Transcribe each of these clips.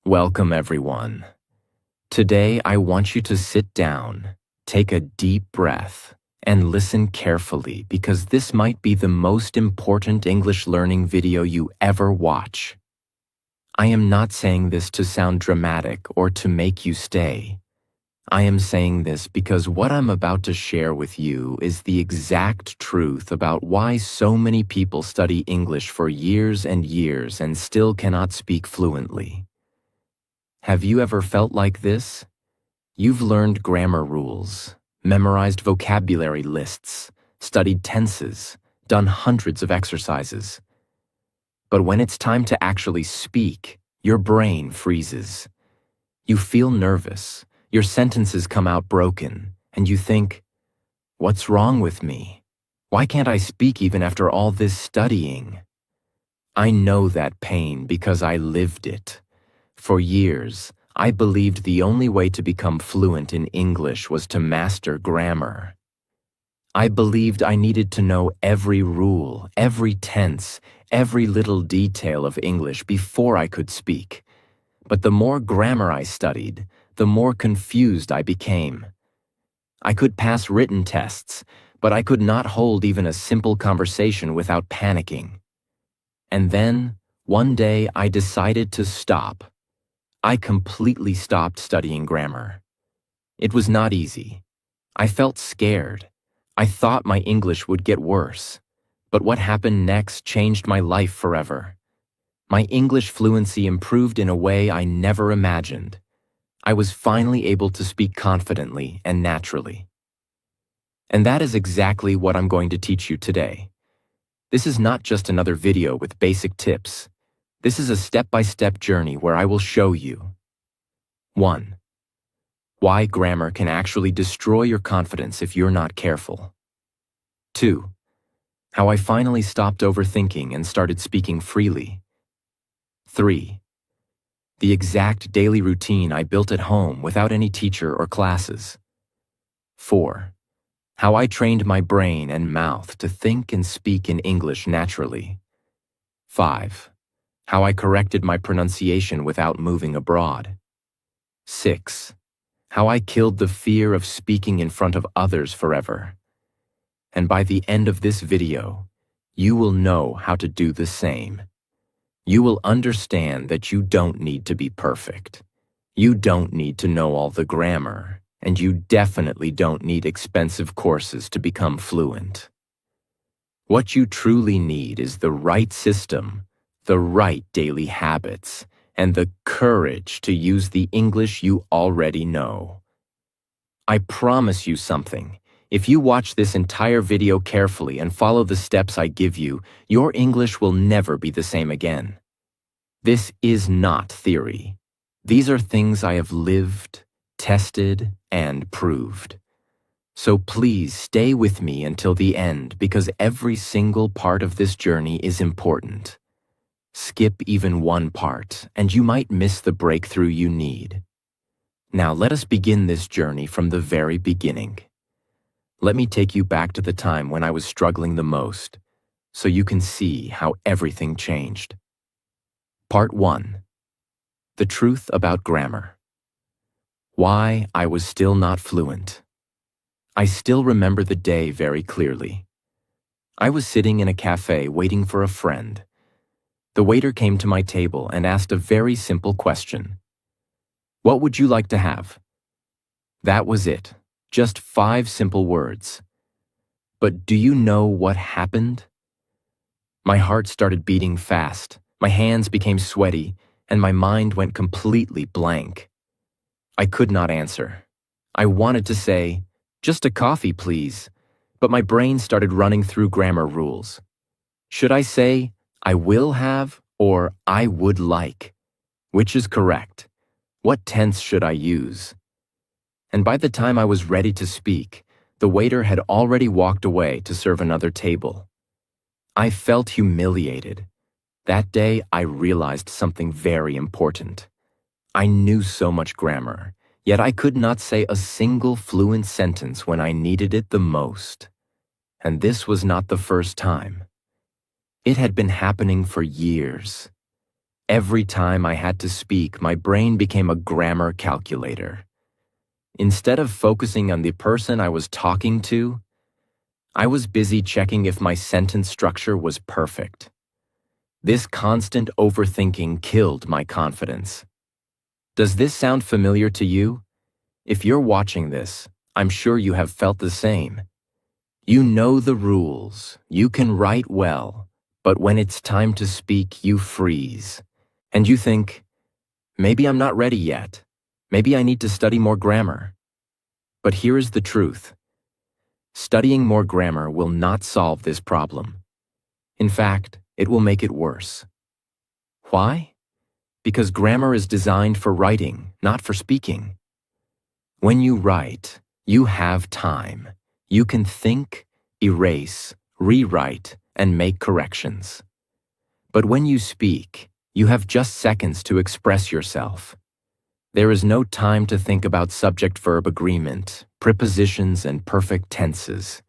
Welcome, everyone. Today, I want you to sit down, take a deep breath, and listen carefully because this might be the most important English learning video you ever watch. I am not saying this to sound dramatic or to make you stay. I am saying this because what I'm about to share with you is the exact truth about why so many people study English for years and years and still cannot speak fluently. Have you ever felt like this? You've learned grammar rules, memorized vocabulary lists, studied tenses, done hundreds of exercises. But when it's time to actually speak, your brain freezes. You feel nervous, your sentences come out broken, and you think, "What's wrong with me? Why can't I speak even after all this studying?" I know that pain because I lived it. For years, I believed the only way to become fluent in English was to master grammar. I believed I needed to know every rule, every tense, every little detail of English before I could speak. But the more grammar I studied, the more confused I became. I could pass written tests, but I could not hold even a simple conversation without panicking. And then, one day, I decided to stop. I completely stopped studying grammar. It was not easy. I felt scared. I thought my English would get worse. But what happened next changed my life forever. My English fluency improved in a way I never imagined. I was finally able to speak confidently and naturally. And that is exactly what I'm going to teach you today. This is not just another video with basic tips. This is a step-by-step journey where I will show you 1. Why grammar can actually destroy your confidence if you're not careful. 2. How I finally stopped overthinking and started speaking freely. 3. The exact daily routine I built at home without any teacher or classes. 4. How I trained my brain and mouth to think and speak in English naturally. 5. How I corrected my pronunciation without moving abroad. 6. How I killed the fear of speaking in front of others forever. And by the end of this video, you will know how to do the same. You will understand that you don't need to be perfect. You don't need to know all the grammar, and you definitely don't need expensive courses to become fluent. What you truly need is the right system, the right daily habits, and the courage to use the English you already know. I promise you something. If you watch this entire video carefully and follow the steps I give you, your English will never be the same again. This is not theory. These are things I have lived, tested, and proved. So please stay with me until the end because every single part of this journey is important. Skip even one part, and you might miss the breakthrough you need. Now let us begin this journey from the very beginning. Let me take you back to the time when I was struggling the most, so you can see how everything changed. Part 1. The truth about grammar. Why I was still not fluent. I still remember the day very clearly. I was sitting in a cafe waiting for a friend. The waiter came to my table and asked a very simple question. "What would you like to have?" That was it, just 5 simple words. But do you know what happened? My heart started beating fast, my hands became sweaty, and my mind went completely blank. I could not answer. I wanted to say, "Just a coffee, please," but my brain started running through grammar rules. Should I say, "I will have," or "I would like"? Which is correct? What tense should I use? And by the time I was ready to speak, the waiter had already walked away to serve another table. I felt humiliated. That day, I realized something very important. I knew so much grammar, yet I could not say a single fluent sentence when I needed it the most. And this was not the first time. It had been happening for years. Every time I had to speak, my brain became a grammar calculator. Instead of focusing on the person I was talking to, I was busy checking if my sentence structure was perfect. This constant overthinking killed my confidence. Does this sound familiar to you? If you're watching this, I'm sure you have felt the same. You know the rules, you can write well, but when it's time to speak, you freeze. And you think, maybe I'm not ready yet. Maybe I need to study more grammar. But here is the truth. Studying more grammar will not solve this problem. In fact, it will make it worse. Why? Because grammar is designed for writing, not for speaking. When you write, you have time. You can think, erase, rewrite, and make corrections. But when you speak, you have just seconds to express yourself. There is no time to think about subject-verb agreement, prepositions, and perfect tenses.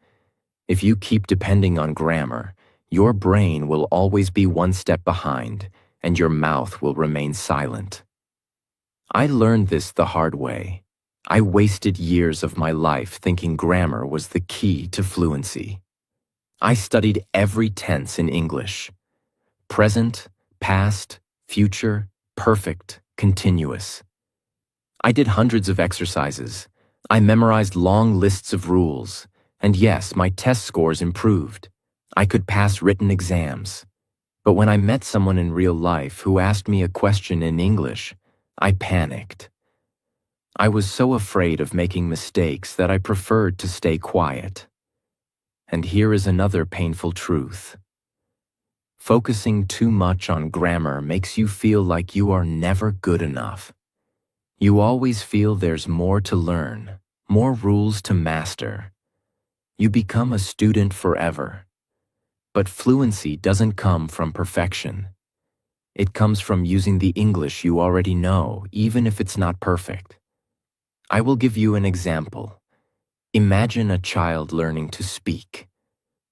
If you keep depending on grammar, your brain will always be one step behind, and your mouth will remain silent. I learned this the hard way. I wasted years of my life thinking grammar was the key to fluency. I studied every tense in English: present, past, future, perfect, continuous. I did hundreds of exercises. I memorized long lists of rules. And yes, my test scores improved. I could pass written exams. But when I met someone in real life who asked me a question in English, I panicked. I was so afraid of making mistakes that I preferred to stay quiet. And here is another painful truth. Focusing too much on grammar makes you feel like you are never good enough. You always feel there's more to learn, more rules to master. You become a student forever. But fluency doesn't come from perfection. It comes from using the English you already know, even if it's not perfect. I will give you an example. Imagine a child learning to speak.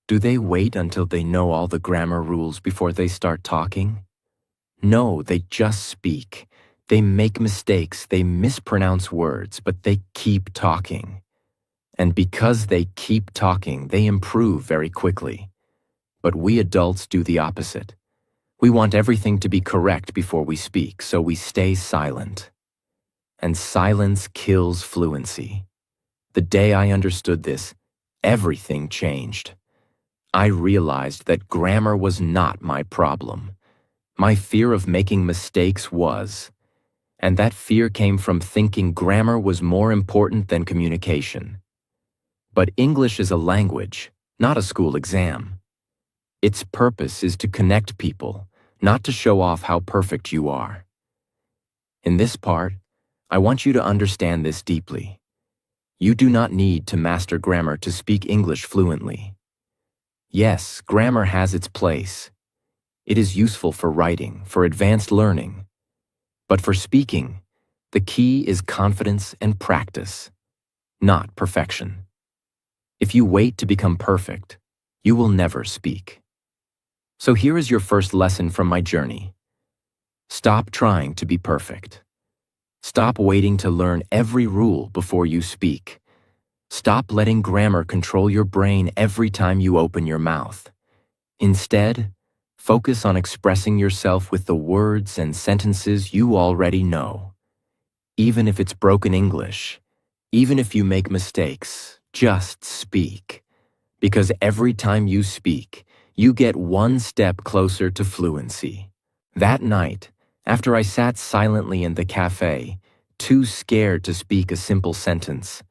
Do they wait until they know all the grammar rules before they start talking? No, they just speak. They make mistakes, they mispronounce words, but they keep talking. And because they keep talking, they improve very quickly. But we adults do the opposite. We want everything to be correct before we speak, so we stay silent. And silence kills fluency. The day I understood this, everything changed. I realized that grammar was not my problem. My fear of making mistakes was. And that fear came from thinking grammar was more important than communication. But English is a language, not a school exam. Its purpose is to connect people, not to show off how perfect you are. In this part, I want you to understand this deeply. You do not need to master grammar to speak English fluently. Yes, grammar has its place. It is useful for writing, for advanced learning. But for speaking, the key is confidence and practice, not perfection. If you wait to become perfect, you will never speak. So here is your first lesson from my journey. Stop trying to be perfect. Stop waiting to learn every rule before you speak. Stop letting grammar control your brain every time you open your mouth. Instead, focus on expressing yourself with the words and sentences you already know. Even if it's broken English, even if you make mistakes, just speak. Because every time you speak, you get one step closer to fluency. That night, after I sat silently in the cafe, too scared to speak a simple sentence,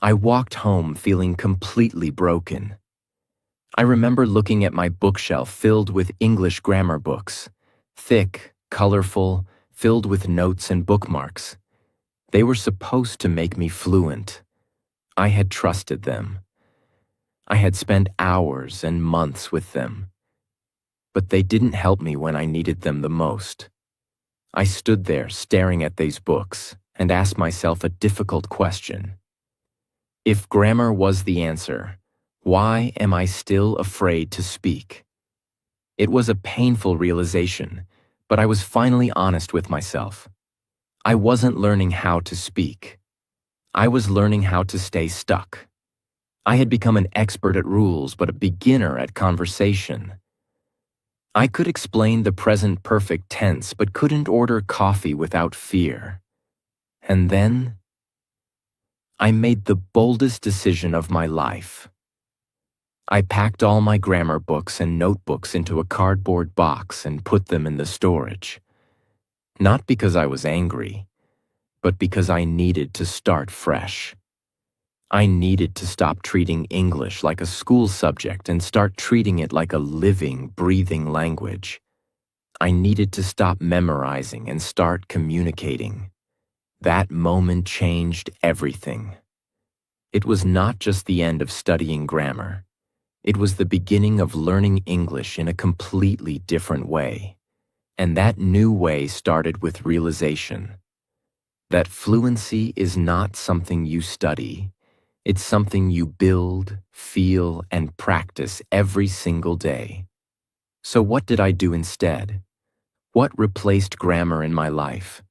I walked home feeling completely broken. I remember looking at my bookshelf filled with English grammar books, thick, colorful, filled with notes and bookmarks. They were supposed to make me fluent. I had trusted them. I had spent hours and months with them. But they didn't help me when I needed them the most. I stood there staring at these books and asked myself a difficult question. If grammar was the answer, why am I still afraid to speak? It was a painful realization, but I was finally honest with myself. I wasn't learning how to speak. I was learning how to stay stuck. I had become an expert at rules, but a beginner at conversation. I could explain the present perfect tense, but couldn't order coffee without fear. And then, I made the boldest decision of my life. I packed all my grammar books and notebooks into a cardboard box and put them in the storage. Not because I was angry, but because I needed to start fresh. I needed to stop treating English like a school subject and start treating it like a living, breathing language. I needed to stop memorizing and start communicating. That moment changed everything. It was not just the end of studying grammar. It was the beginning of learning English in a completely different way. And that new way started with realization that fluency is not something you study. It's something you build, feel, and practice every single day. So what did I do instead? What replaced grammar in my life?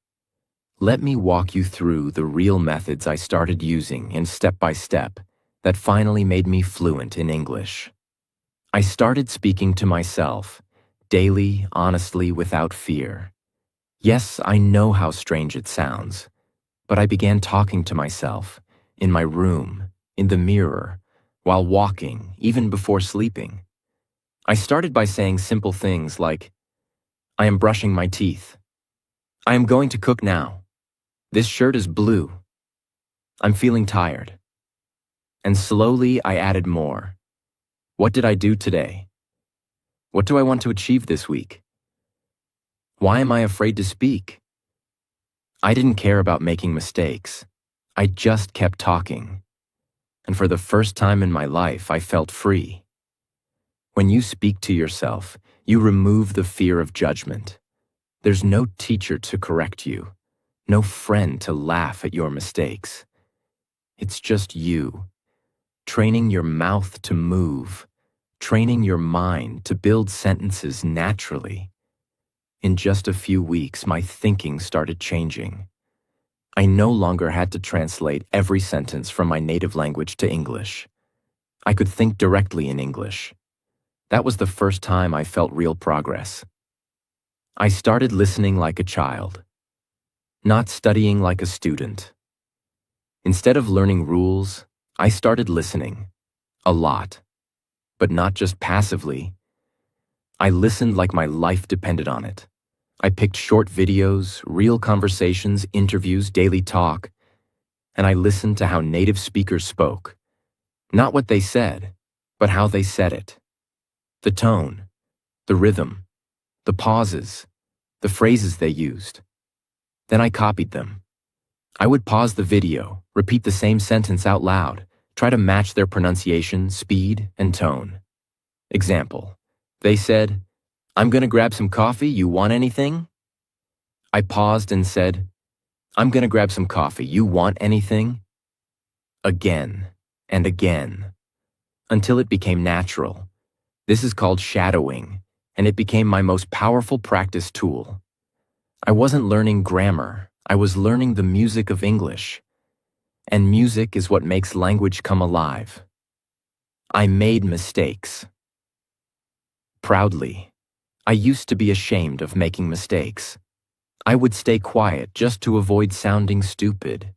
Let me walk you through the real methods I started using and step by step that finally made me fluent in English. I started speaking to myself, daily, honestly, without fear. Yes, I know how strange it sounds, but I began talking to myself, in my room, in the mirror, while walking, even before sleeping. I started by saying simple things like, I am brushing my teeth. I am going to cook now. This shirt is blue. I'm feeling tired. And slowly I added more. What did I do today? What do I want to achieve this week? Why am I afraid to speak? I didn't care about making mistakes. I just kept talking. And for the first time in my life, I felt free. When you speak to yourself, you remove the fear of judgment. There's no teacher to correct you, no friend to laugh at your mistakes. It's just you, training your mouth to move, training your mind to build sentences naturally. In just a few weeks, my thinking started changing. I no longer had to translate every sentence from my native language to English. I could think directly in English. That was the first time I felt real progress. I started listening like a child, not studying like a student. Instead of learning rules, I started listening, a lot, but not just passively. I listened like my life depended on it. I picked short videos, real conversations, interviews, daily talk, and I listened to how native speakers spoke. Not what they said, but how they said it. The tone, the rhythm, the pauses, the phrases they used. Then I copied them. I would pause the video, repeat the same sentence out loud, try to match their pronunciation, speed, and tone. Example, they said, I'm gonna grab some coffee, you want anything? I paused and said, I'm gonna grab some coffee, you want anything? Again and again, until it became natural. This is called shadowing, and it became my most powerful practice tool. I wasn't learning grammar, I was learning the music of English. And music is what makes language come alive. I made mistakes. Proudly. I used to be ashamed of making mistakes. I would stay quiet just to avoid sounding stupid.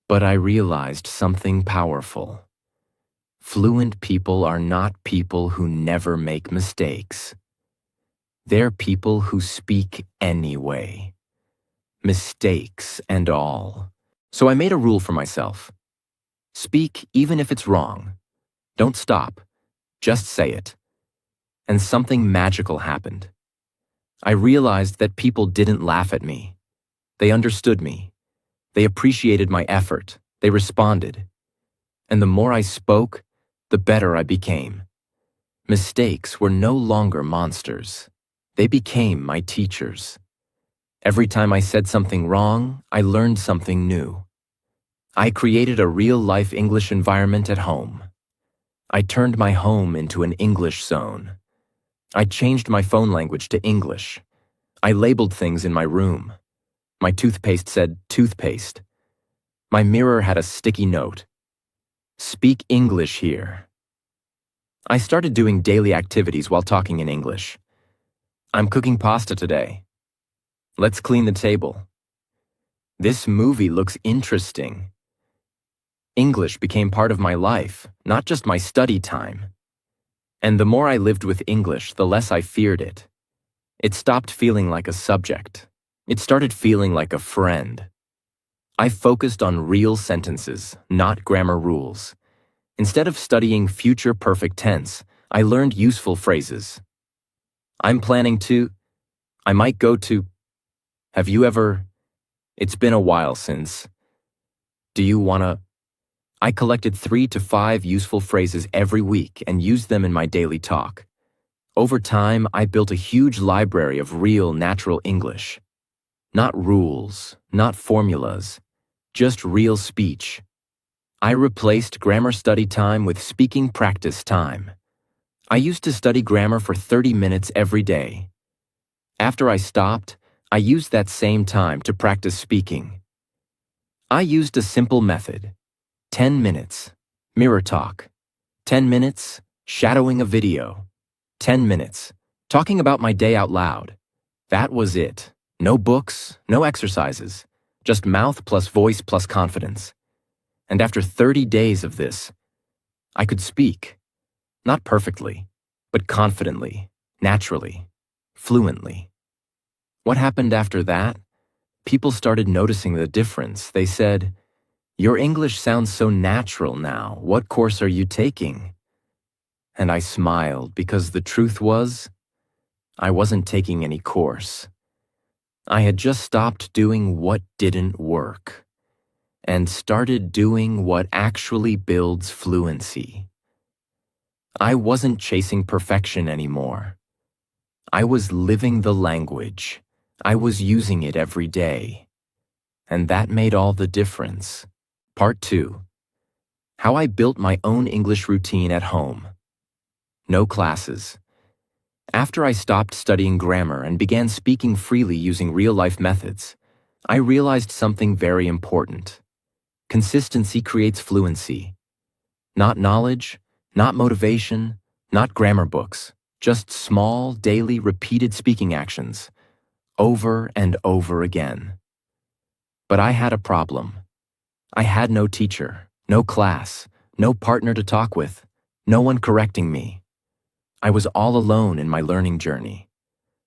But I realized something powerful. Fluent people are not people who never make mistakes. They're people who speak anyway. Mistakes and all. So I made a rule for myself. Speak even if it's wrong. Don't stop. Just say it. And something magical happened. I realized that people didn't laugh at me. They understood me. They appreciated my effort. They responded. And the more I spoke, the better I became. Mistakes were no longer monsters. They became my teachers. Every time I said something wrong, I learned something new. I created a real-life English environment at home. I turned my home into an English zone. I changed my phone language to English. I labeled things in my room. My toothpaste said toothpaste. My mirror had a sticky note. Speak English here. I started doing daily activities while talking in English. I'm cooking pasta today. Let's clean the table. This movie looks interesting. English became part of my life, not just my study time. And the more I lived with English, the less I feared it. It stopped feeling like a subject. It started feeling like a friend. I focused on real sentences, not grammar rules. Instead of studying future perfect tense, I learned useful phrases. I'm planning to. I might go to. Have you ever? It's been a while since. Do you wanna? I collected 3 to 5 useful phrases every week and used them in my daily talk. Over time, I built a huge library of real, natural English. Not rules, not formulas, just real speech. I replaced grammar study time with speaking practice time. I used to study grammar for 30 minutes every day. After I stopped, I used that same time to practice speaking. I used a simple method. 10 minutes, mirror talk. 10 minutes, shadowing a video. 10 minutes, talking about my day out loud. That was it. No books, no exercises, just mouth plus voice plus confidence. And after 30 days of this, I could speak. Not perfectly, but confidently, naturally, fluently. What happened after that? People started noticing the difference. They said, "Your English sounds so natural now. What course are you taking?" And I smiled because the truth was, I wasn't taking any course. I had just stopped doing what didn't work and started doing what actually builds fluency. I wasn't chasing perfection anymore. I was living the language. I was using it every day. And that made all the difference. Part 2. How I built my own English routine at home. No classes. After I stopped studying grammar and began speaking freely using real-life methods, I realized something very important. Consistency creates fluency. Not knowledge, not motivation, not grammar books, just small, daily, repeated speaking actions, over and over again. But I had a problem. I had no teacher, no class, no partner to talk with, no one correcting me. I was all alone in my learning journey.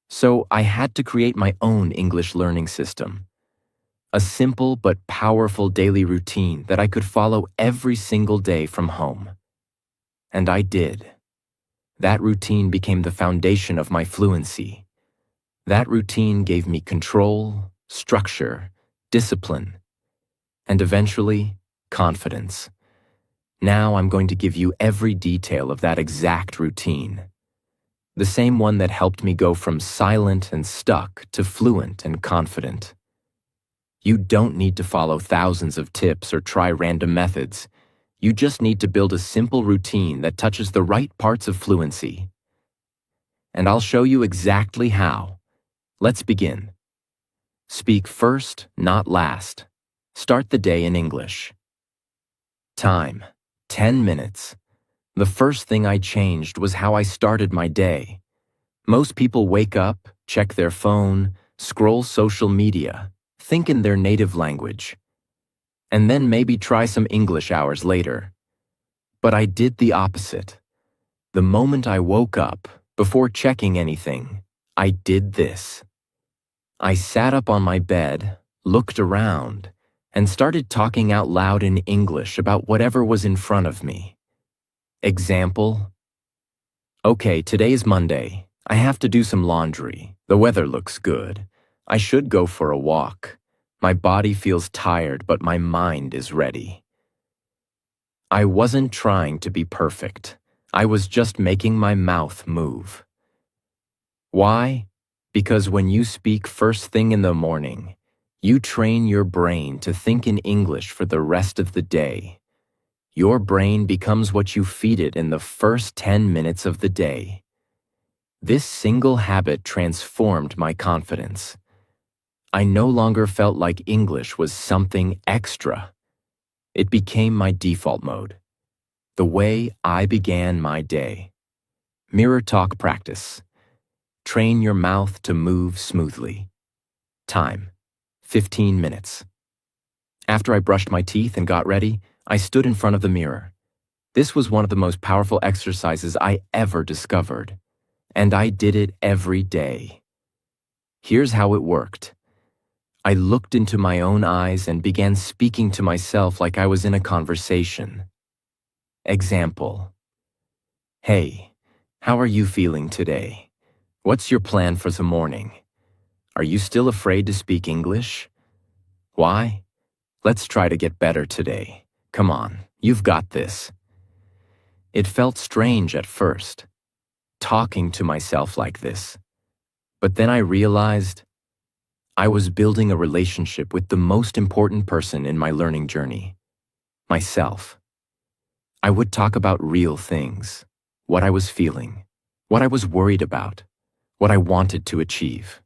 So I had to create my own English learning system. A simple but powerful daily routine that I could follow every single day from home. And I did. That routine became the foundation of my fluency. That routine gave me control, structure, discipline, and eventually, confidence. Now I'm going to give you every detail of that exact routine. The same one that helped me go from silent and stuck to fluent and confident. You don't need to follow thousands of tips or try random methods. You just need to build a simple routine that touches the right parts of fluency. And I'll show you exactly how. Let's begin. Speak first, not last. Start the day in English. Time, 10 minutes. The first thing I changed was how I started my day. Most people wake up, check their phone, scroll social media, think in their native language, and then maybe try some English hours later. But I did the opposite. The moment I woke up, before checking anything, I did this. I sat up on my bed, looked around, and started talking out loud in English about whatever was in front of me. Example: Okay, today is Monday. I have to do some laundry. The weather looks good. I should go for a walk. My body feels tired, but my mind is ready. I wasn't trying to be perfect. I was just making my mouth move. Why? Because when you speak first thing in the morning, you train your brain to think in English for the rest of the day. Your brain becomes what you feed it in the first 10 minutes of the day. This single habit transformed my confidence. I no longer felt like English was something extra. It became my default mode, the way I began my day. Mirror talk practice. Train your mouth to move smoothly. Time, 15 minutes. After I brushed my teeth and got ready, I stood in front of the mirror. This was one of the most powerful exercises I ever discovered, and I did it every day. Here's how it worked. I looked into my own eyes and began speaking to myself like I was in a conversation. Example. Hey, how are you feeling today? What's your plan for the morning? Are you still afraid to speak English? Why? Let's try to get better today. Come on, you've got this. It felt strange at first, talking to myself like this. But then I realized I was building a relationship with the most important person in my learning journey, myself. I would talk about real things, what I was feeling, what I was worried about, what I wanted to achieve.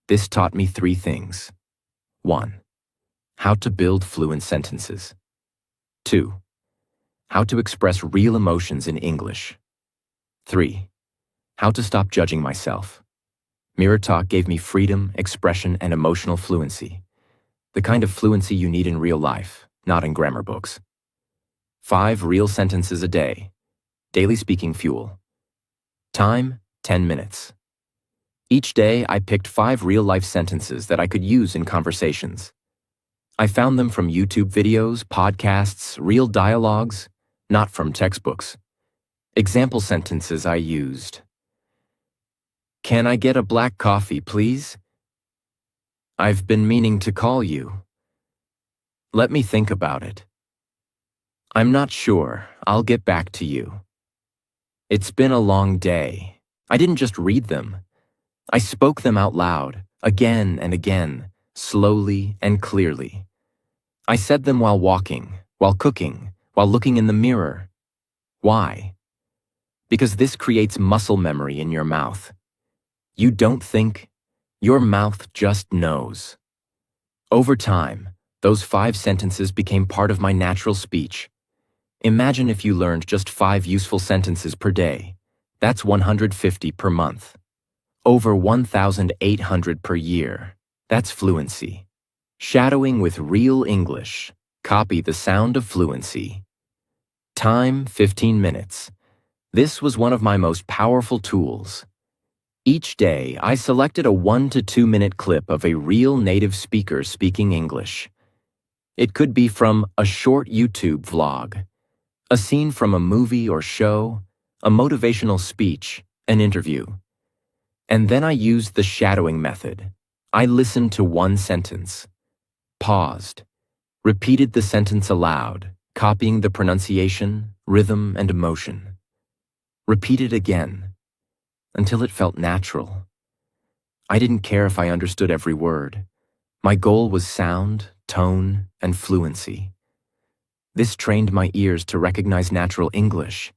This taught me 3 things. 1. How to build fluent sentences. 2. How to express real emotions in English. 3. How to stop judging myself. Mirror talk gave me freedom, expression, and emotional fluency. The kind of fluency you need in real life, not in grammar books. 5 real sentences a day. Daily speaking fuel. Time, 10 minutes. Each day, I picked 5 real-life sentences that I could use in conversations. I found them from YouTube videos, podcasts, real dialogues, not from textbooks. Example sentences I used. Can I get a black coffee, please? I've been meaning to call you. Let me think about it. I'm not sure. I'll get back to you. It's been a long day. I didn't just read them. I spoke them out loud, again and again, slowly and clearly. I said them while walking, while cooking, while looking in the mirror. Why? Because this creates muscle memory in your mouth. You don't think, your mouth just knows. Over time, those 5 sentences became part of my natural speech. Imagine if you learned just 5 useful sentences per day. That's 150 per month. Over 1,800 per year. That's fluency. Shadowing with real English. Copy the sound of fluency. Time, 15 minutes. This was one of my most powerful tools. Each day, I selected a 1 to 2 minute clip of a real native speaker speaking English. It could be from a short YouTube vlog, a scene from a movie or show, a motivational speech, an interview. And then I used the shadowing method. I listened to one sentence, paused, repeated the sentence aloud, copying the pronunciation, rhythm, and emotion. Repeated again, until it felt natural. I didn't care if I understood every word. My goal was sound, tone, and fluency. This trained my ears to recognize natural English.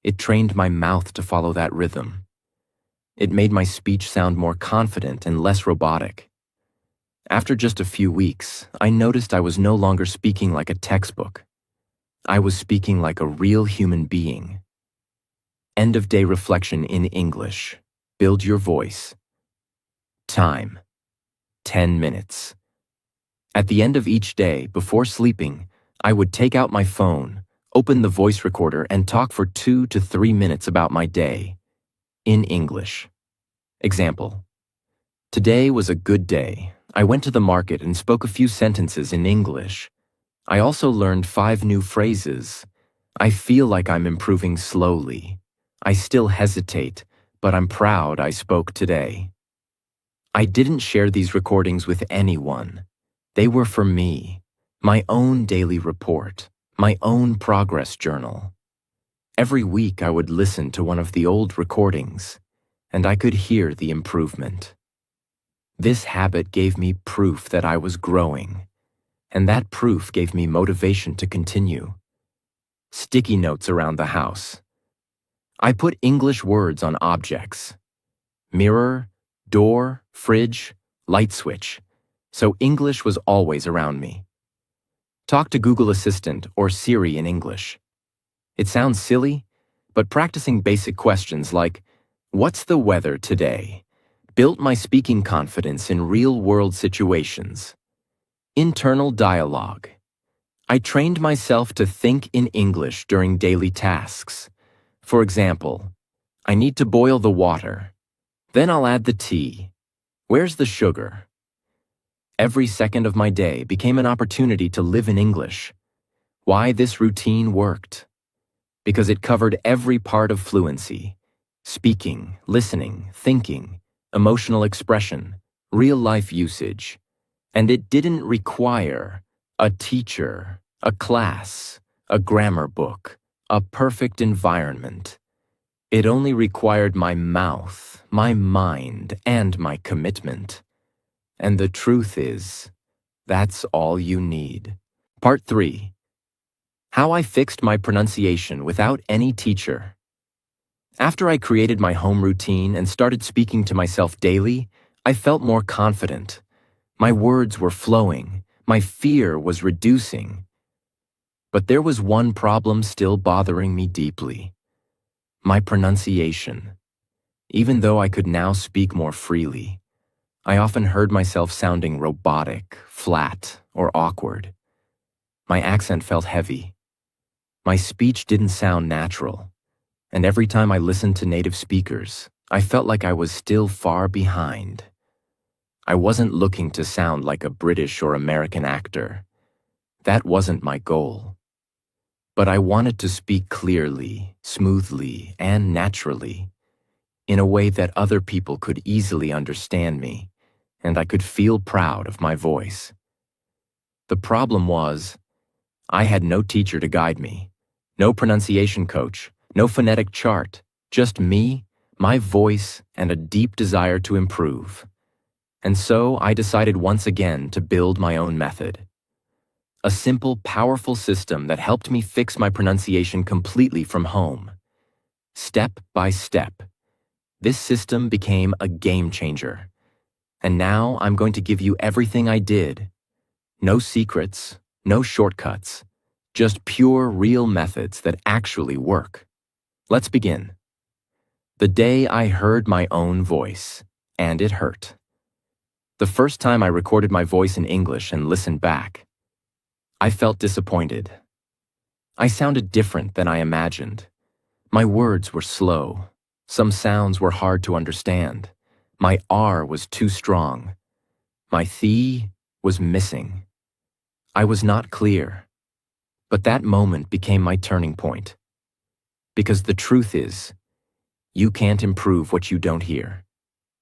It trained my mouth to follow that rhythm. It made my speech sound more confident and less robotic. After just a few weeks, I noticed I was no longer speaking like a textbook. I was speaking like a real human being. End of day reflection in English. Build your voice. Time, 10 minutes. At the end of each day, before sleeping, I would take out my phone, open the voice recorder, and talk for 2 to 3 minutes about my day. In English. Example. Today was a good day. I went to the market and spoke a few sentences in English. I also learned 5 new phrases. I feel like I'm improving slowly. I still hesitate, but I'm proud I spoke today. I didn't share these recordings with anyone. They were for me, my own daily report, my own progress journal. Every week I would listen to one of the old recordings, and I could hear the improvement. This habit gave me proof that I was growing, and that proof gave me motivation to continue. Sticky notes around the house. I put English words on objects, mirror, door, fridge, light switch. So English was always around me. Talk to Google Assistant or Siri in English. It sounds silly, but practicing basic questions like, "What's the weather today?" built my speaking confidence in real-world situations. Internal dialogue. I trained myself to think in English during daily tasks. For example, I need to boil the water. Then I'll add the tea. Where's the sugar? Every second of my day became an opportunity to live in English. Why this routine worked? Because it covered every part of fluency: speaking, listening, thinking, emotional expression, real-life usage. And it didn't require a teacher, a class, a grammar book, a perfect environment. It only required my mouth, my mind, and my commitment. And the truth is, that's all you need. Part 3. How I fixed my pronunciation without any teacher. After I created my home routine and started speaking to myself daily, I felt more confident. My words were flowing. My fear was reducing. But there was one problem still bothering me deeply: my pronunciation. Even though I could now speak more freely, I often heard myself sounding robotic, flat, or awkward. My accent felt heavy. My speech didn't sound natural. And every time I listened to native speakers, I felt like I was still far behind. I wasn't looking to sound like a British or American actor. That wasn't my goal. But I wanted to speak clearly, smoothly, and naturally, in a way that other people could easily understand me, and I could feel proud of my voice. The problem was, I had no teacher to guide me, no pronunciation coach, no phonetic chart, just me, my voice, and a deep desire to improve. And so I decided once again to build my own method. A simple, powerful system that helped me fix my pronunciation completely from home. Step by step. This system became a game changer. And now I'm going to give you everything I did. No secrets, no shortcuts, just pure, real methods that actually work. Let's begin. The day I heard my own voice, and it hurt. The first time I recorded my voice in English and listened back, I felt disappointed. I sounded different than I imagined. My words were slow. Some sounds were hard to understand. My R was too strong. My th was missing. I was not clear. But that moment became my turning point. Because the truth is, you can't improve what you don't hear.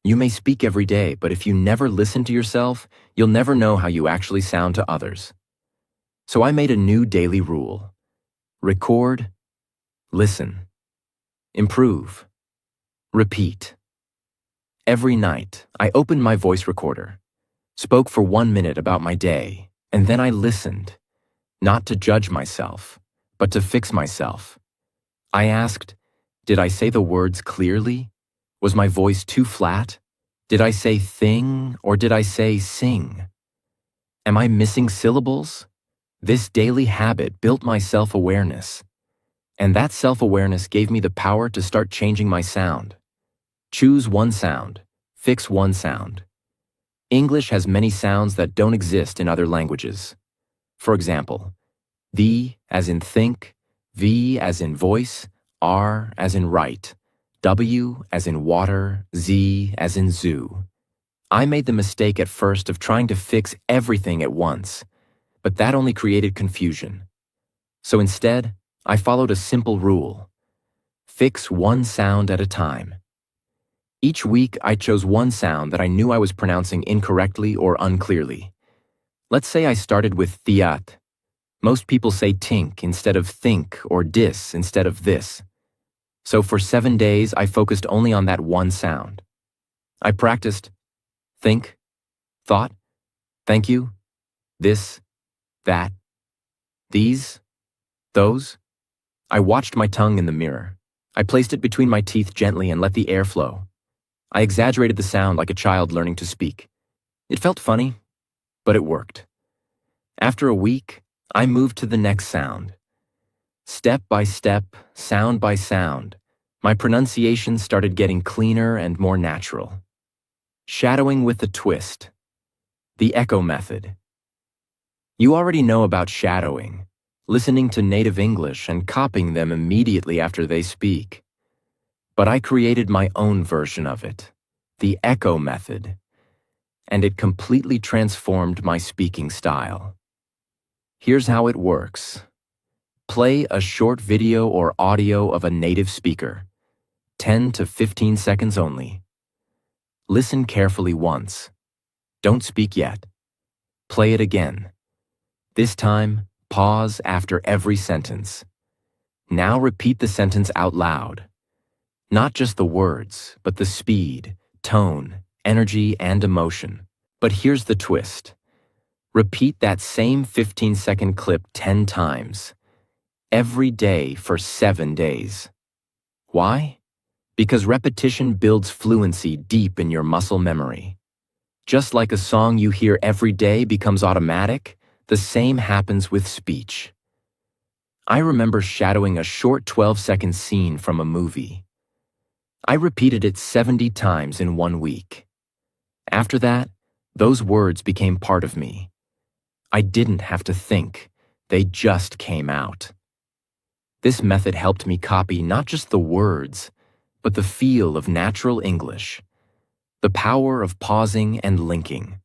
You may speak every day, but if you never listen to yourself, you'll never know how you actually sound to others. So I made a new daily rule. Record, listen, improve, repeat. Every night, I opened my voice recorder, spoke for 1 minute about my day, and then I listened, not to judge myself, but to fix myself. I asked, did I say the words clearly? Was my voice too flat? Did I say thing or did I say sing? Am I missing syllables? This daily habit built my self-awareness. And that self-awareness gave me the power to start changing my sound. Choose one sound, fix one sound. English has many sounds that don't exist in other languages. For example, the as in think, V as in voice, R as in write, W as in water, Z as in zoo. I made the mistake at first of trying to fix everything at once, but that only created confusion. So instead, I followed a simple rule. Fix one sound at a time. Each week, I chose one sound that I knew I was pronouncing incorrectly or unclearly. Let's say I started with thiat. Most people say tink instead of think or dis instead of this. So for 7 days, I focused only on that one sound. I practiced think, thought, thank you, this, that, these, those. I watched my tongue in the mirror. I placed it between my teeth gently and let the air flow. I exaggerated the sound like a child learning to speak. It felt funny, but it worked. After a week, I moved to the next sound. Step by step, sound by sound, my pronunciation started getting cleaner and more natural. Shadowing with a twist. The echo method. You already know about shadowing, listening to native English and copying them immediately after they speak. But I created my own version of it, the echo method, and it completely transformed my speaking style. Here's how it works. Play a short video or audio of a native speaker, 10 to 15 seconds only. Listen carefully once. Don't speak yet. Play it again. This time, pause after every sentence. Now repeat the sentence out loud. Not just the words, but the speed, tone, energy, and emotion. But here's the twist. Repeat that same 15-second clip 10 times, every day for 7 days. Why? Because repetition builds fluency deep in your muscle memory. Just like a song you hear every day becomes automatic, the same happens with speech. I remember shadowing a short 12-second scene from a movie. I repeated it 70 times in 1 week. After that, those words became part of me. I didn't have to think, they just came out. This method helped me copy not just the words, but the feel of natural English, the power of pausing and linking.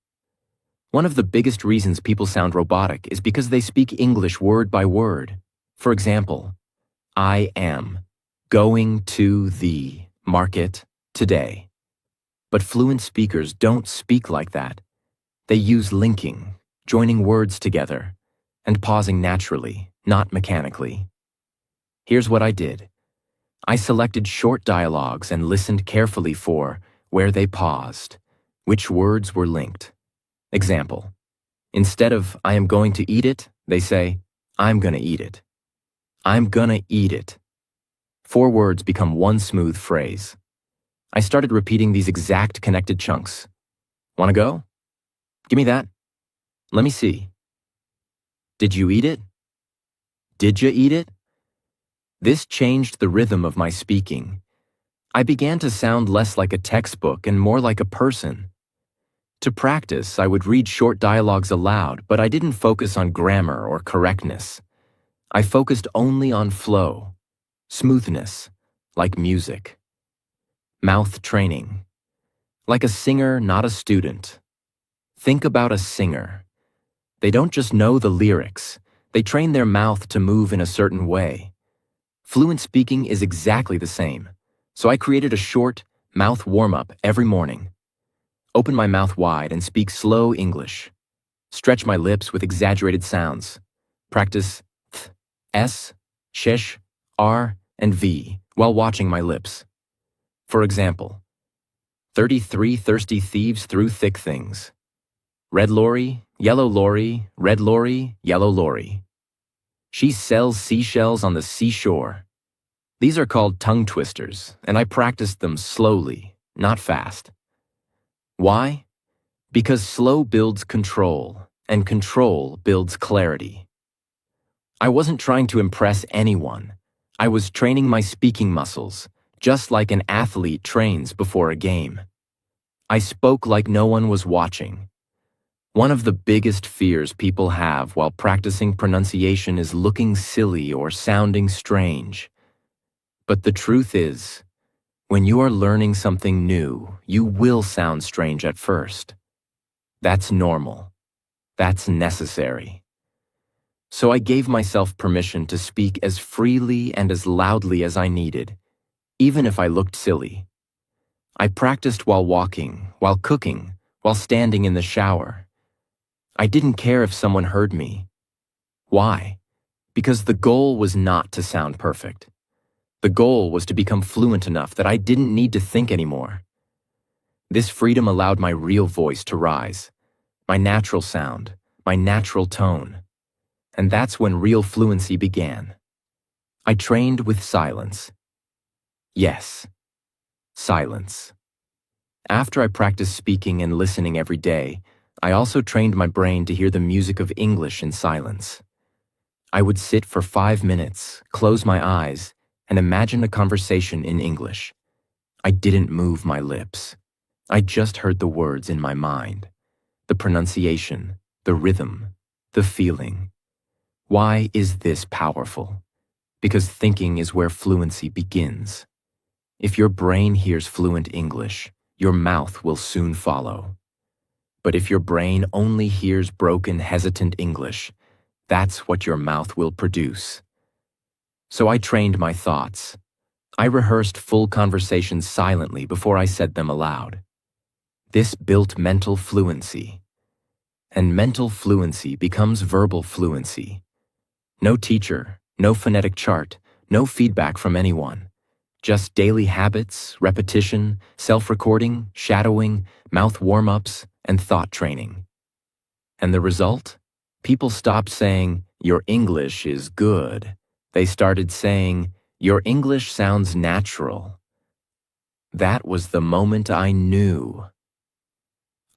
One of the biggest reasons people sound robotic is because they speak English word by word. For example, I am going to the market today. But fluent speakers don't speak like that. They use linking, joining words together, and pausing naturally, not mechanically. Here's what I did. I selected short dialogues and listened carefully for where they paused, which words were linked. Example, instead of I am going to eat it, they say, I'm gonna eat it. I'm gonna eat it. 4 words become one smooth phrase. I started repeating these exact connected chunks. Wanna go? Give me that. Let me see. Did you eat it? Did you eat it? This changed the rhythm of my speaking. I began to sound less like a textbook and more like a person. To practice, I would read short dialogues aloud, but I didn't focus on grammar or correctness. I focused only on flow, smoothness, like music. Mouth training. Like a singer, not a student. Think about a singer. They don't just know the lyrics, they train their mouth to move in a certain way. Fluent speaking is exactly the same, so I created a short mouth warm-up every morning. Open my mouth wide and speak slow English. Stretch my lips with exaggerated sounds. Practice th, s, shish, r, and v while watching my lips. For example, 33 thirsty thieves threw thick things. Red lorry, yellow lorry, red lorry, yellow lorry. She sells seashells on the seashore. These are called tongue twisters, and I practiced them slowly, not fast. Why? Because slow builds control, and control builds clarity. I wasn't trying to impress anyone. I was training my speaking muscles, just like an athlete trains before a game. I spoke like no one was watching. One of the biggest fears people have while practicing pronunciation is looking silly or sounding strange. But the truth is, when you are learning something new, you will sound strange at first. That's normal. That's necessary. So I gave myself permission to speak as freely and as loudly as I needed, even if I looked silly. I practiced while walking, while cooking, while standing in the shower. I didn't care if someone heard me. Why? Because the goal was not to sound perfect. The goal was to become fluent enough that I didn't need to think anymore. This freedom allowed my real voice to rise, my natural sound, my natural tone. And that's when real fluency began. I trained with silence. Yes, silence. After I practiced speaking and listening every day, I also trained my brain to hear the music of English in silence. I would sit for 5 minutes, close my eyes, and imagine a conversation in English. I didn't move my lips. I just heard the words in my mind, the pronunciation, the rhythm, the feeling. Why is this powerful? Because thinking is where fluency begins. If your brain hears fluent English, your mouth will soon follow. But if your brain only hears broken, hesitant English, that's what your mouth will produce. So I trained my thoughts. I rehearsed full conversations silently before I said them aloud. This built mental fluency. And mental fluency becomes verbal fluency. No teacher, no phonetic chart, no feedback from anyone. Just daily habits, repetition, self-recording, shadowing, mouth warm-ups, and thought training. And the result? People stopped saying, "Your English is good." They started saying, "Your English sounds natural." That was the moment I knew.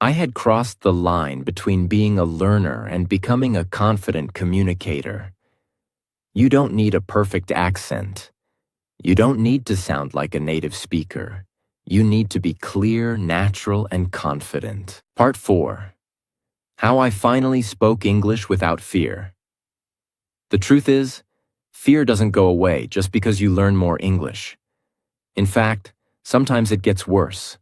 I had crossed the line between being a learner and becoming a confident communicator. You don't need a perfect accent. You don't need to sound like a native speaker. You need to be clear, natural, and confident. Part 4. How I finally spoke English without fear. The truth is, fear doesn't go away just because you learn more English. In fact, sometimes it gets worse.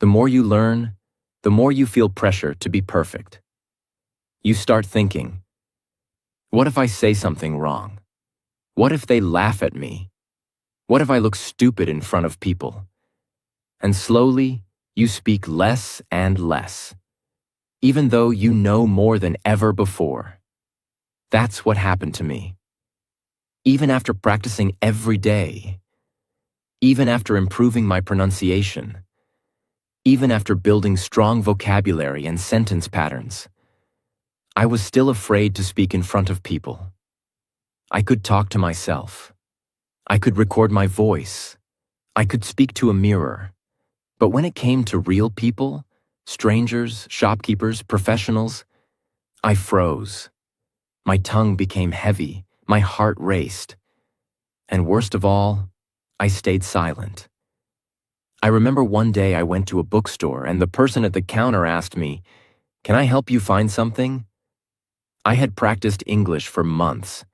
The more you learn, the more you feel pressure to be perfect. You start thinking, what if I say something wrong? What if they laugh at me? What if I look stupid in front of people? And slowly, you speak less and less, even though you know more than ever before. That's what happened to me. Even after practicing every day, even after improving my pronunciation, even after building strong vocabulary and sentence patterns, I was still afraid to speak in front of people. I could talk to myself. I could record my voice. I could speak to a mirror. But when it came to real people, strangers, shopkeepers, professionals, I froze. My tongue became heavy. My heart raced. And worst of all, I stayed silent. I remember one day I went to a bookstore and the person at the counter asked me, "Can I help you find something?" I had practiced English for months.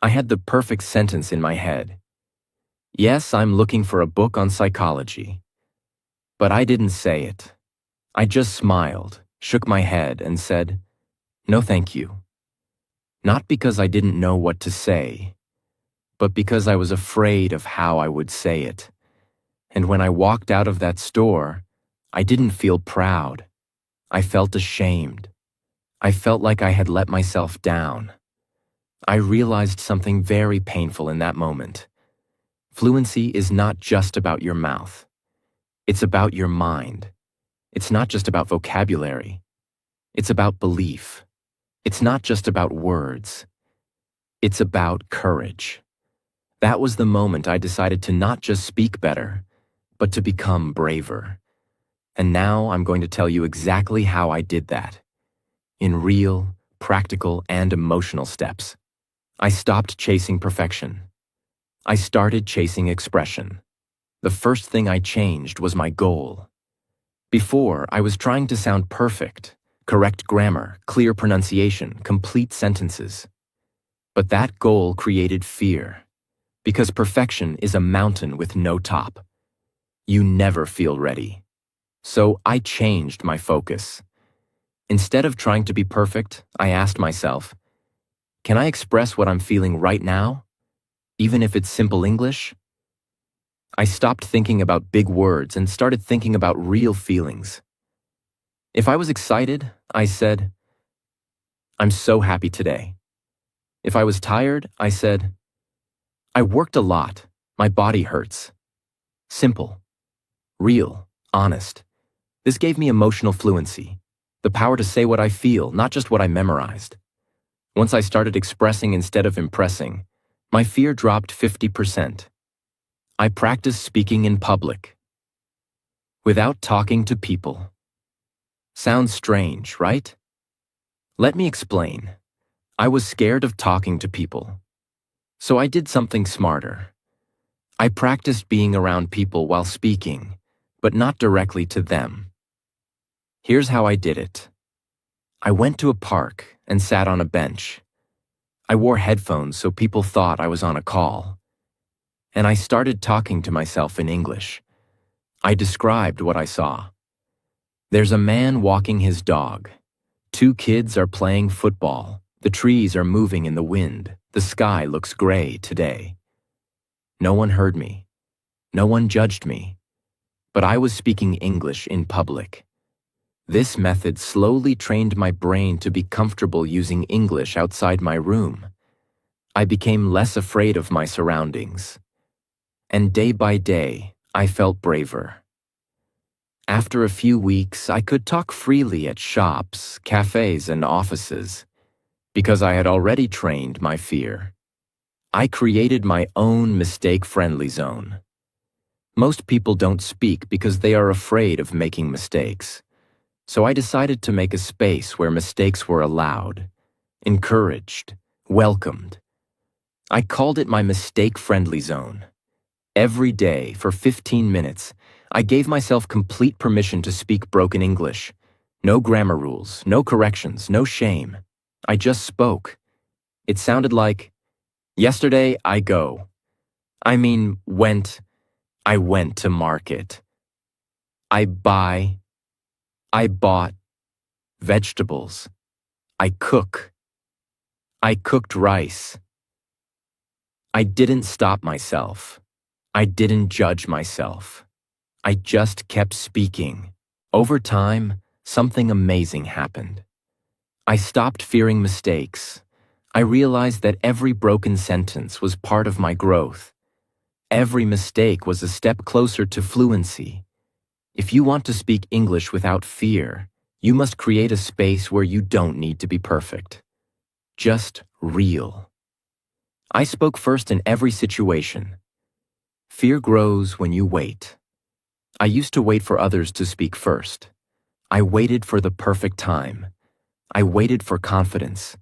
I had the perfect sentence in my head. Yes, I'm looking for a book on psychology. But I didn't say it. I just smiled, shook my head, and said, "No, thank you." Not because I didn't know what to say, but because I was afraid of how I would say it. And when I walked out of that store, I didn't feel proud. I felt ashamed. I felt like I had let myself down. I realized something very painful in that moment. Fluency is not just about your mouth. It's about your mind. It's not just about vocabulary. It's about belief. It's not just about words. It's about courage. That was the moment I decided to not just speak better, but to become braver. And now I'm going to tell you exactly how I did that. In real, practical, and emotional steps. I stopped chasing perfection. I started chasing expression. The first thing I changed was my goal. Before, I was trying to sound perfect, correct grammar, clear pronunciation, complete sentences. But that goal created fear, because perfection is a mountain with no top. You never feel ready. So I changed my focus. Instead of trying to be perfect, I asked myself, can I express what I'm feeling right now, even if it's simple English? I stopped thinking about big words and started thinking about real feelings. If I was excited, I said, "I'm so happy today." If I was tired, I said, "I worked a lot. My body hurts." Simple, real, honest. This gave me emotional fluency, the power to say what I feel, not just what I memorized. Once I started expressing instead of impressing, my fear dropped 50%. I practiced speaking in public. without talking to people. Sounds strange, right? Let me explain. I was scared of talking to people. So I did something smarter. I practiced being around people while speaking, but not directly to them. Here's how I did it. I went to a park and sat on a bench. I wore headphones so people thought I was on a call. And I started talking to myself in English. I described what I saw. There's a man walking his dog. 2 kids are playing football. The trees are moving in the wind. The sky looks gray today. No one heard me. No one judged me. But I was speaking English in public. This method slowly trained my brain to be comfortable using English outside my room. I became less afraid of my surroundings. And day by day, I felt braver. After a few weeks, I could talk freely at shops, cafes, and offices, because I had already trained my fear. I created my own mistake-friendly zone. Most people don't speak because they are afraid of making mistakes. So I decided to make a space where mistakes were allowed, encouraged, welcomed. I called it my mistake-friendly zone. Every day, for 15 minutes, I gave myself complete permission to speak broken English. No grammar rules, no corrections, no shame. I just spoke. It sounded like, yesterday I go. I went to market. I bought vegetables. I cooked rice. I didn't stop myself. I didn't judge myself. I just kept speaking. Over time, something amazing happened. I stopped fearing mistakes. I realized that every broken sentence was part of my growth. Every mistake was a step closer to fluency. If you want to speak English without fear, you must create a space where you don't need to be perfect. Just real. I spoke first in every situation. Fear grows when you wait. I used to wait for others to speak first. I waited for the perfect time. I waited for confidence.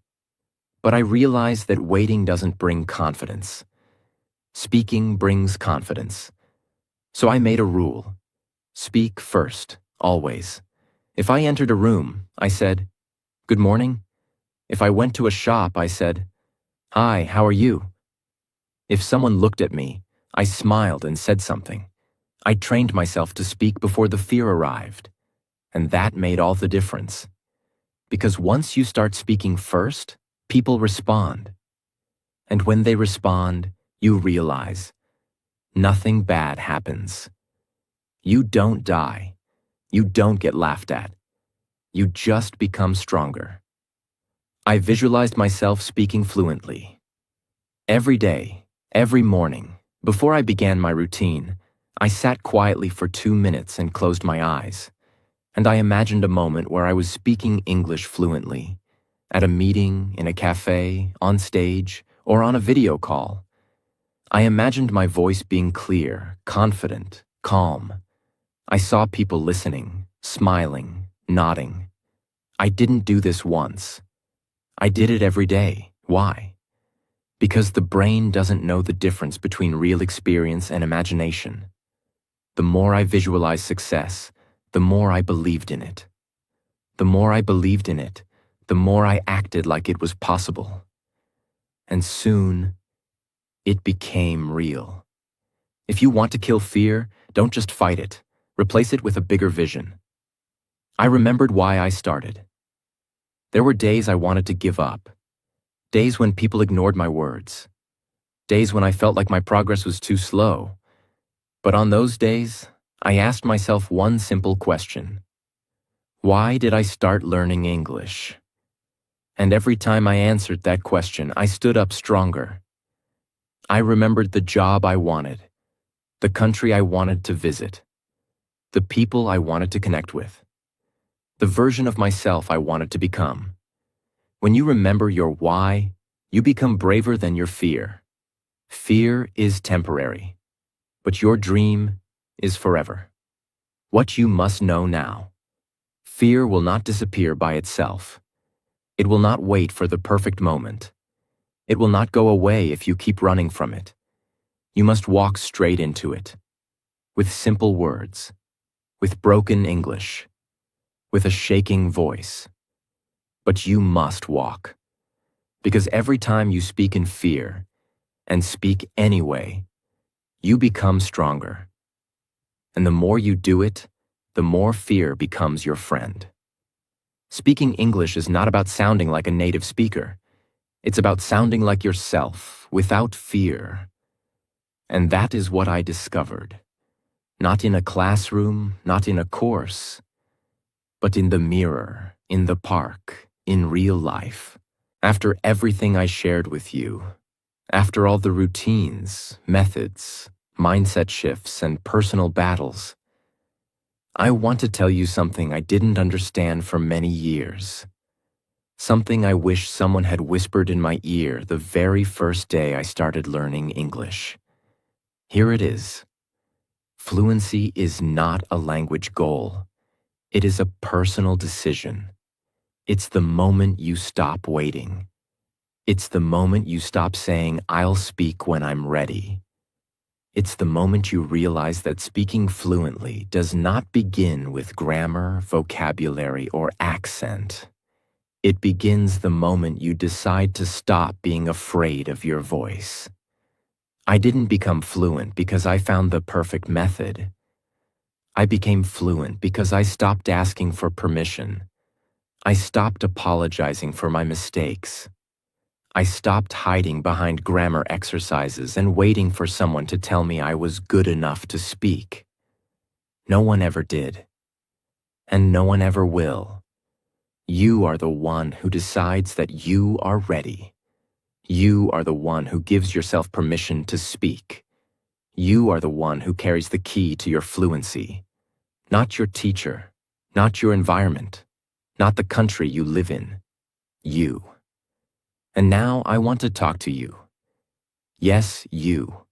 But I realized that waiting doesn't bring confidence. Speaking brings confidence. So I made a rule. Speak first, always. If I entered a room, I said, "Good morning." If I went to a shop, I said, "Hi, how are you?" If someone looked at me, I smiled and said something. I trained myself to speak before the fear arrived. And that made all the difference. Because once you start speaking first, people respond. And when they respond, you realize nothing bad happens. You don't die. You don't get laughed at. You just become stronger. I visualized myself speaking fluently. Every day, every morning, before I began my routine, I sat quietly for 2 minutes and closed my eyes. And I imagined a moment where I was speaking English fluently, at a meeting, in a cafe, on stage, or on a video call. I imagined my voice being clear, confident, calm. I saw people listening, smiling, nodding. I didn't do this once. I did it every day. Why? Because the brain doesn't know the difference between real experience and imagination. The more I visualized success, the more I believed in it. The more I believed in it, the more I acted like it was possible. And soon, it became real. If you want to kill fear, don't just fight it. Replace it with a bigger vision. I remembered why I started. There were days I wanted to give up. Days when people ignored my words. Days when I felt like my progress was too slow. But on those days, I asked myself one simple question. Why did I start learning English? And every time I answered that question, I stood up stronger. I remembered the job I wanted, the country I wanted to visit, the people I wanted to connect with, the version of myself I wanted to become. When you remember your why, you become braver than your fear. Fear is temporary, but your dream is forever. What you must know now. Fear will not disappear by itself. It will not wait for the perfect moment. It will not go away if you keep running from it. You must walk straight into it. With simple words. With broken English. With a shaking voice. But you must walk. Because every time you speak in fear, and speak anyway, you become stronger. And the more you do it, the more fear becomes your friend. Speaking English is not about sounding like a native speaker. It's about sounding like yourself, without fear. And that is what I discovered. Not in a classroom, not in a course, but in the mirror, in the park, in real life. After everything I shared with you, after all the routines, methods, mindset shifts, and personal battles, I want to tell you something I didn't understand for many years. Something I wish someone had whispered in my ear the very first day I started learning English. Here it is. Fluency is not a language goal. It is a personal decision. It's the moment you stop waiting. It's the moment you stop saying, "I'll speak when I'm ready." It's the moment you realize that speaking fluently does not begin with grammar, vocabulary, or accent. It begins the moment you decide to stop being afraid of your voice. I didn't become fluent because I found the perfect method. I became fluent because I stopped asking for permission. I stopped apologizing for my mistakes. I stopped hiding behind grammar exercises and waiting for someone to tell me I was good enough to speak. No one ever did. And no one ever will. You are the one who decides that you are ready. You are the one who gives yourself permission to speak. You are the one who carries the key to your fluency. Not your teacher, not your environment, not the country you live in. You. And now I want to talk to you. Yes, you.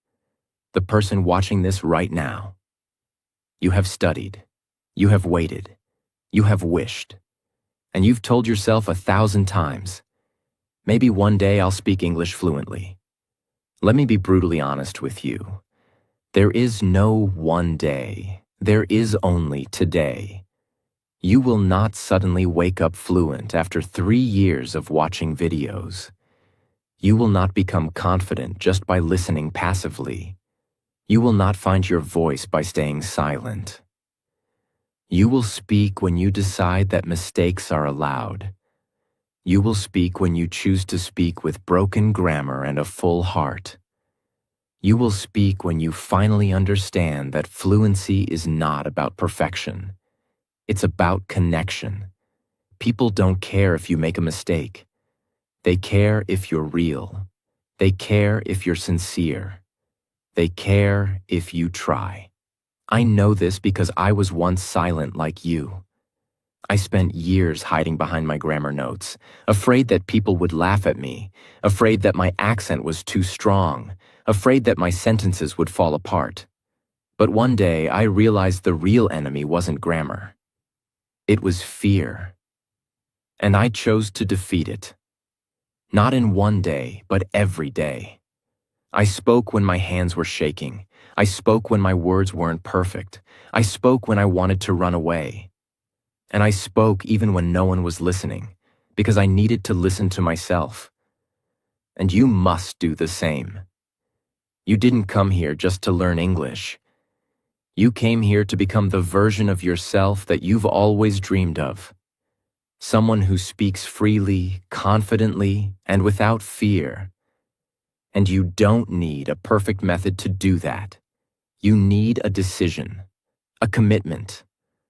The person watching this right now. You have studied. You have waited. You have wished. And you've told yourself 1,000 times, maybe one day I'll speak English fluently. Let me be brutally honest with you. There is no one day. There is only today. You will not suddenly wake up fluent after 3 years of watching videos. You will not become confident just by listening passively. You will not find your voice by staying silent. You will speak when you decide that mistakes are allowed. You will speak when you choose to speak with broken grammar and a full heart. You will speak when you finally understand that fluency is not about perfection. It's about connection. People don't care if you make a mistake. They care if you're real. They care if you're sincere. They care if you try. I know this because I was once silent like you. I spent years hiding behind my grammar notes, afraid that people would laugh at me, afraid that my accent was too strong, afraid that my sentences would fall apart. But one day I realized the real enemy wasn't grammar. It was fear. And I chose to defeat it. Not in one day, but every day. I spoke when my hands were shaking. I spoke when my words weren't perfect. I spoke when I wanted to run away. And I spoke even when no one was listening, because I needed to listen to myself. And you must do the same. You didn't come here just to learn English. You came here to become the version of yourself that you've always dreamed of. Someone who speaks freely, confidently, and without fear. And you don't need a perfect method to do that. You need a decision, a commitment.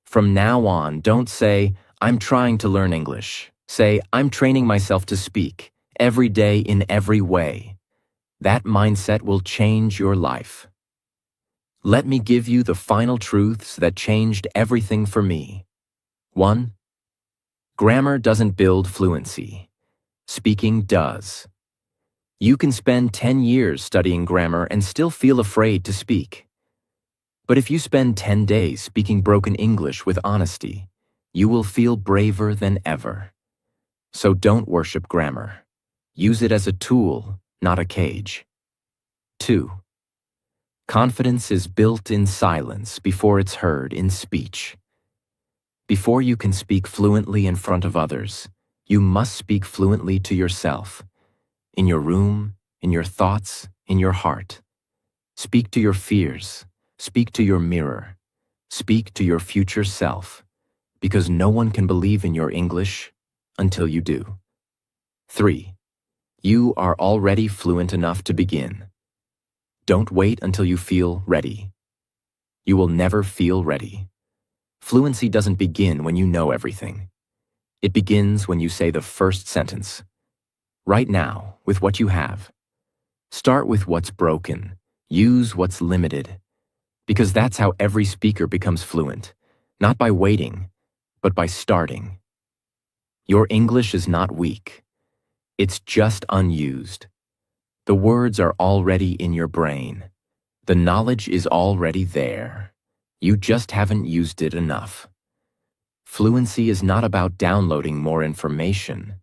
From now on, don't say, "I'm trying to learn English." Say, "I'm training myself to speak, every day in every way." That mindset will change your life. Let me give you the final truths that changed everything for me. 1. Grammar doesn't build fluency. Speaking does. You can spend 10 years studying grammar and still feel afraid to speak. But if you spend 10 days speaking broken English with honesty, you will feel braver than ever. So don't worship grammar. Use it as a tool, not a cage. 2. Confidence is built in silence before it's heard in speech. Before you can speak fluently in front of others, you must speak fluently to yourself. In your room, in your thoughts, in your heart. Speak to your fears. Speak to your mirror. Speak to your future self, because no one can believe in your English until you do. 3. You are already fluent enough to begin. Don't wait until you feel ready. You will never feel ready. Fluency doesn't begin when you know everything. It begins when you say the first sentence. Right now, with what you have. Start with what's broken. Use what's limited. Because that's how every speaker becomes fluent, not by waiting, but by starting. Your English is not weak. It's just unused. The words are already in your brain. The knowledge is already there. You just haven't used it enough. Fluency is not about downloading more information.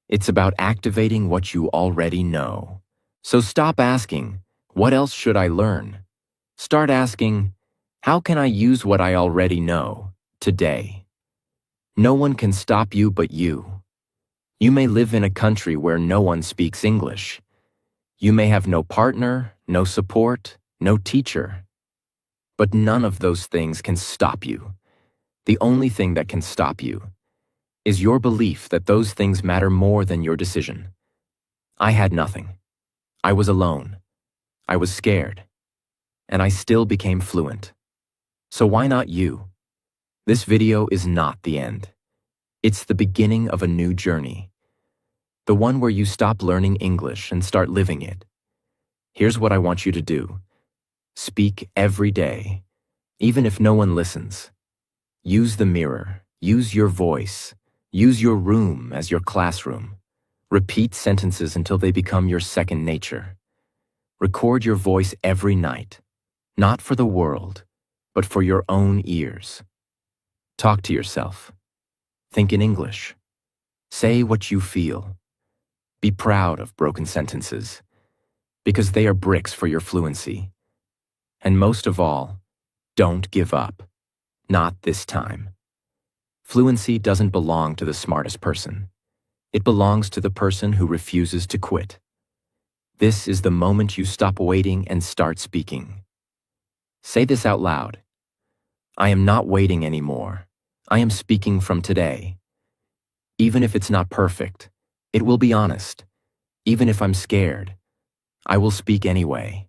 It's about activating what you already know. So stop asking, what else should I learn? Start asking, how can I use what I already know today? No one can stop you but you. You may live in a country where no one speaks English. You may have no partner, no support, no teacher. But none of those things can stop you. The only thing that can stop you is your belief that those things matter more than your decision. I had nothing. I was alone. I was scared. And I still became fluent. So why not you? This video is not the end. It's the beginning of a new journey. The one where you stop learning English and start living it. Here's what I want you to do. Speak every day, even if no one listens. Use the mirror. Use your voice. Use your room as your classroom. Repeat sentences until they become your second nature. Record your voice every night. Not for the world, but for your own ears. Talk to yourself. Think in English. Say what you feel. Be proud of broken sentences, because they are bricks for your fluency. And most of all, don't give up. Not this time. Fluency doesn't belong to the smartest person. It belongs to the person who refuses to quit. This is the moment you stop waiting and start speaking. Say this out loud. I am not waiting anymore. I am speaking from today. Even if it's not perfect, it will be honest. Even if I'm scared, I will speak anyway.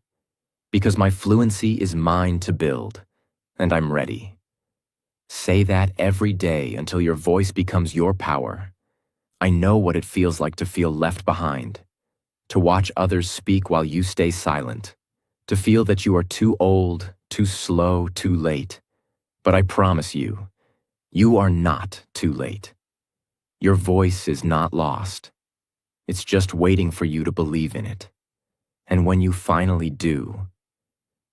Because my fluency is mine to build, and I'm ready. Say that every day until your voice becomes your power. I know what it feels like to feel left behind, to watch others speak while you stay silent, to feel that you are too old, too slow, too late. But I promise you, you are not too late. Your voice is not lost. It's just waiting for you to believe in it. And when you finally do,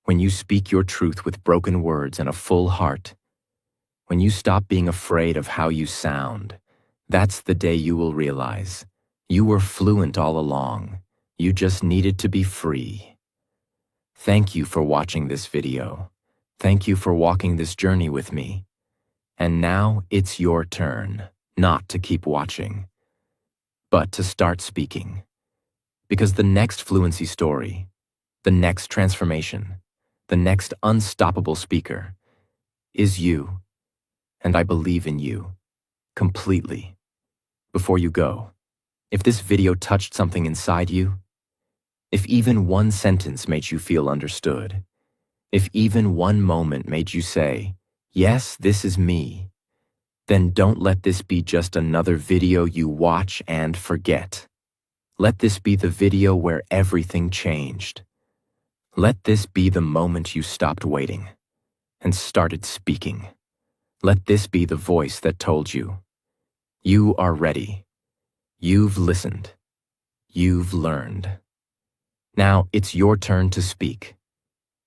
when you speak your truth with broken words and a full heart, when you stop being afraid of how you sound, that's the day you will realize you were fluent all along. You just needed to be free. Thank you for watching this video. Thank you for walking this journey with me. And now it's your turn, not to keep watching, but to start speaking. Because the next fluency story, the next transformation, the next unstoppable speaker is you. And I believe in you, completely. Before you go, if this video touched something inside you, if even one sentence made you feel understood, if even one moment made you say, yes, this is me, then don't let this be just another video you watch and forget. Let this be the video where everything changed. Let this be the moment you stopped waiting and started speaking. Let this be the voice that told you, you are ready. You've listened. You've learned. Now it's your turn to speak.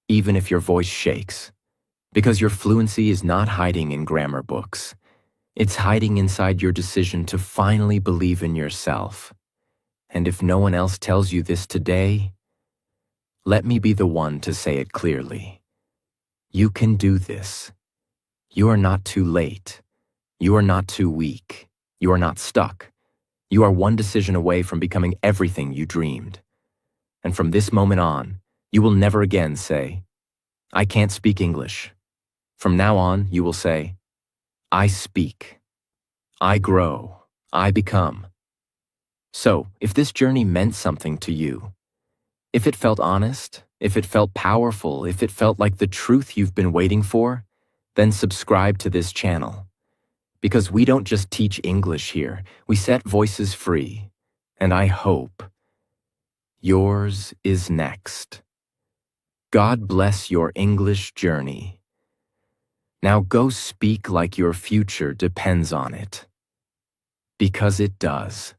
Even if your voice shakes, Because your fluency is not hiding in grammar books. It's hiding inside your decision to finally believe in yourself. And if no one else tells you this today, let me be the one to say it clearly. You can do this. You are not too late. You are not too weak. You are not stuck. You are one decision away from becoming everything you dreamed. And from this moment on, you will never again say, I can't speak English. From now on, you will say, I speak. I grow. I become. So, if this journey meant something to you, if it felt honest, if it felt powerful, if it felt like the truth you've been waiting for, then subscribe to this channel. Because we don't just teach English here, we set voices free. And I hope yours is next. God bless your English journey. Now go speak like your future depends on it. Because it does.